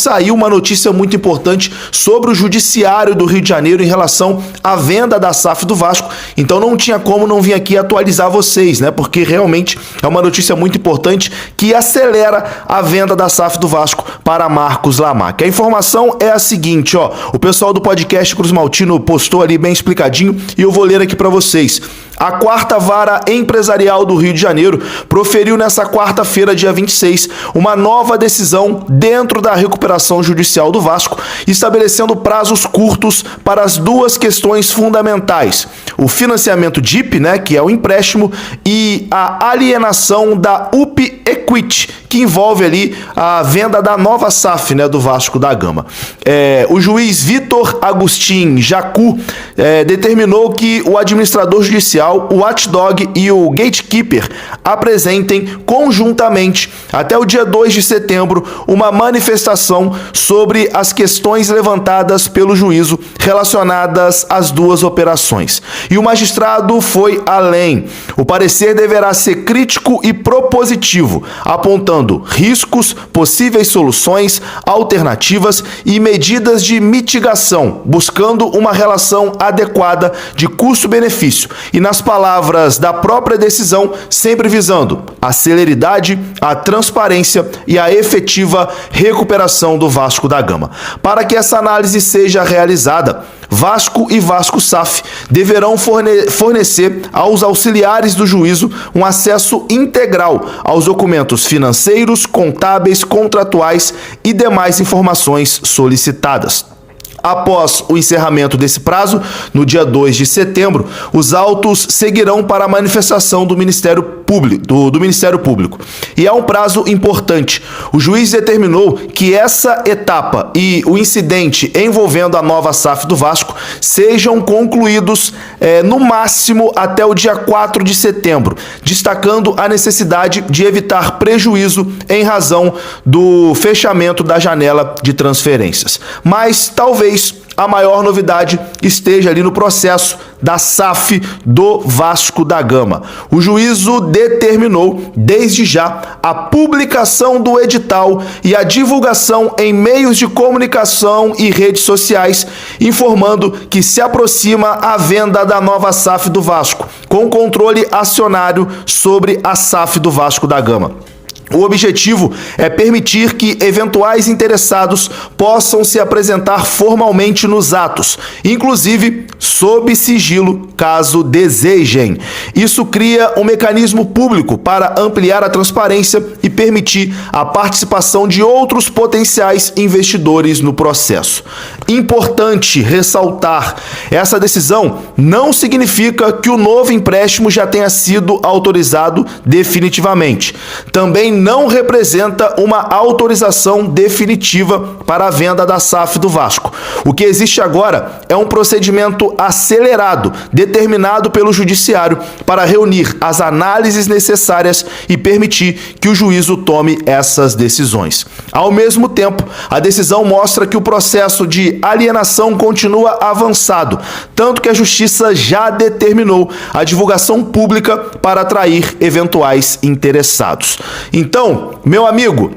saiu uma notícia muito importante sobre o Judiciário do Rio de Janeiro em relação à venda da SAF do Vasco. Então não tinha como não vir aqui atualizar vocês, né? Porque realmente é uma notícia muito importante que acelera a venda da SAF do Vasco para Marcos Lamack. A informação é a seguinte, ó, o pessoal do podcast Cruz Maltino postou ali bem explicadinho e eu vou ler aqui para vocês. A 4ª Vara Empresarial do Rio de Janeiro proferiu nesta quarta-feira, dia 26, uma nova decisão dentro da recuperação judicial do Vasco, estabelecendo prazos curtos para as duas questões fundamentais: o financiamento DIP, né, que é o empréstimo, e a alienação da UP Equity, que envolve ali a venda da nova SAF, né, do Vasco da Gama. O juiz Vitor Agustin Jacu determinou que o administrador judicial, o watchdog e o gatekeeper apresentem conjuntamente, até o dia 2 de setembro, uma manifestação sobre as questões levantadas pelo juízo relacionadas às duas operações. E o magistrado foi além. O parecer deverá ser crítico e propositivo, apontando riscos, possíveis soluções, alternativas e medidas de mitigação, buscando uma relação adequada de custo-benefício e, nas palavras da própria decisão, sempre visando a celeridade, a transparência e a efetiva recuperação do Vasco da Gama. Para que essa análise seja realizada, Vasco e Vasco SAF deverão fornecer aos auxiliares do juízo um acesso integral aos documentos financeiros, contábeis, contratuais e demais informações solicitadas. Após o encerramento desse prazo, no dia 2 de setembro, os autos seguirão para a manifestação do Ministério Público. E é um prazo importante. O juiz determinou que essa etapa e o incidente envolvendo a nova SAF do Vasco sejam concluídos no máximo até o dia 4 de setembro, destacando a necessidade de evitar prejuízo em razão do fechamento da janela de transferências. Mas talvez a maior novidade esteja ali no processo da SAF do Vasco da Gama. O juízo determinou, desde já, a publicação do edital e a divulgação em meios de comunicação e redes sociais, informando que se aproxima a venda da nova SAF do Vasco, com controle acionário sobre a SAF do Vasco da Gama. O objetivo é permitir que eventuais interessados possam se apresentar formalmente nos atos, inclusive sob sigilo, caso desejem. Isso cria um mecanismo público para ampliar a transparência e permitir a participação de outros potenciais investidores no processo. Importante ressaltar, essa decisão não significa que o novo empréstimo já tenha sido autorizado definitivamente. Também não representa uma autorização definitiva para a venda da SAF do Vasco. O que existe agora é um procedimento acelerado, determinado pelo Judiciário para reunir as análises necessárias e permitir que o juízo tome essas decisões. Ao mesmo tempo, a decisão mostra que o processo de alienação continua avançado, tanto que a Justiça já determinou a divulgação pública para atrair eventuais interessados. Então, meu amigo,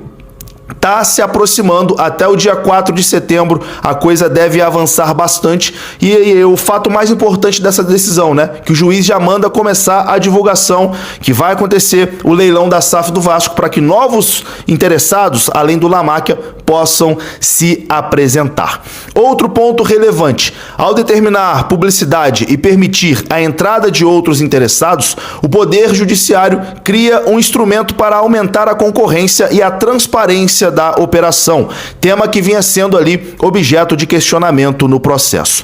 está se aproximando, até o dia 4 de setembro a coisa deve avançar bastante e o fato mais importante dessa decisão, né, que o juiz já manda começar a divulgação, que vai acontecer o leilão da SAF do Vasco para que novos interessados, além do Lamack, possam se apresentar. Outro ponto relevante, ao determinar publicidade e permitir a entrada de outros interessados, o Poder Judiciário cria um instrumento para aumentar a concorrência e a transparência da operação, tema que vinha sendo ali objeto de questionamento no processo.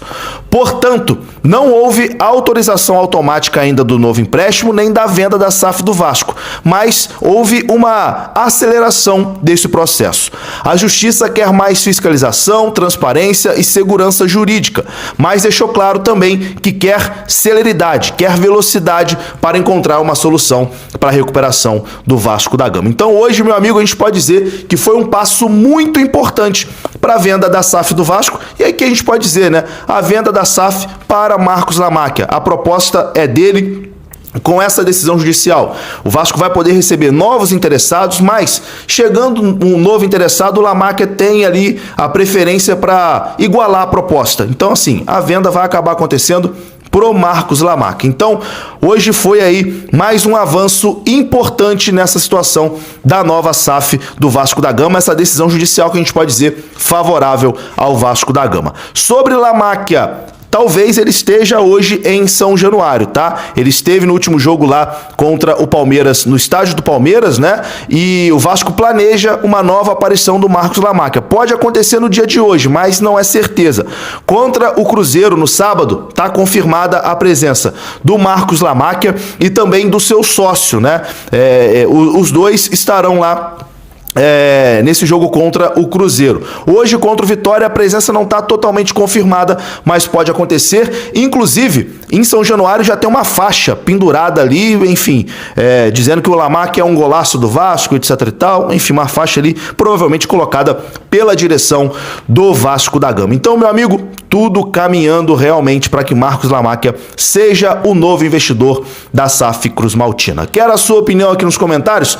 Portanto, não houve autorização automática ainda do novo empréstimo nem da venda da SAF do Vasco, mas houve uma aceleração desse processo. A Justiça quer mais fiscalização, transparência e segurança jurídica, mas deixou claro também que quer celeridade, quer velocidade para encontrar uma solução para a recuperação do Vasco da Gama. Então hoje, meu amigo, a gente pode dizer que foi um passo muito importante para a venda da SAF do Vasco, e aí que a gente pode dizer, né, a venda da SAF para Marcos Lamack. A proposta é dele, Com essa decisão judicial, o Vasco vai poder receber novos interessados, mas chegando um novo interessado, o Lamáquia tem ali a preferência para igualar a proposta. Então, assim, a venda vai acabar acontecendo pro Marcos Lamáquia. Então, hoje foi aí mais um avanço importante nessa situação da nova SAF do Vasco da Gama, essa decisão judicial que a gente pode dizer favorável ao Vasco da Gama. Sobre Lamáquia, talvez ele esteja hoje em São Januário, tá? Ele esteve no último jogo lá contra o Palmeiras, no estádio do Palmeiras, né? E o Vasco planeja uma nova aparição do Marcos Lamáquia. Pode acontecer no dia de hoje, mas não é certeza. Contra o Cruzeiro no sábado, tá confirmada a presença do Marcos Lamáquia e também do seu sócio, né? Os dois estarão lá nesse jogo contra o Cruzeiro. Hoje, contra o Vitória, a presença não está totalmente confirmada, mas pode acontecer. Inclusive, em São Januário já tem uma faixa pendurada ali, enfim, dizendo que o Lamáquia é um golaço do Vasco, etc e tal. Enfim, uma faixa ali, provavelmente colocada pela direção do Vasco da Gama. Então, meu amigo, tudo caminhando realmente para que Marcos Lamáquia seja o novo investidor da SAF Cruz Maltina. Quero a sua opinião aqui nos comentários?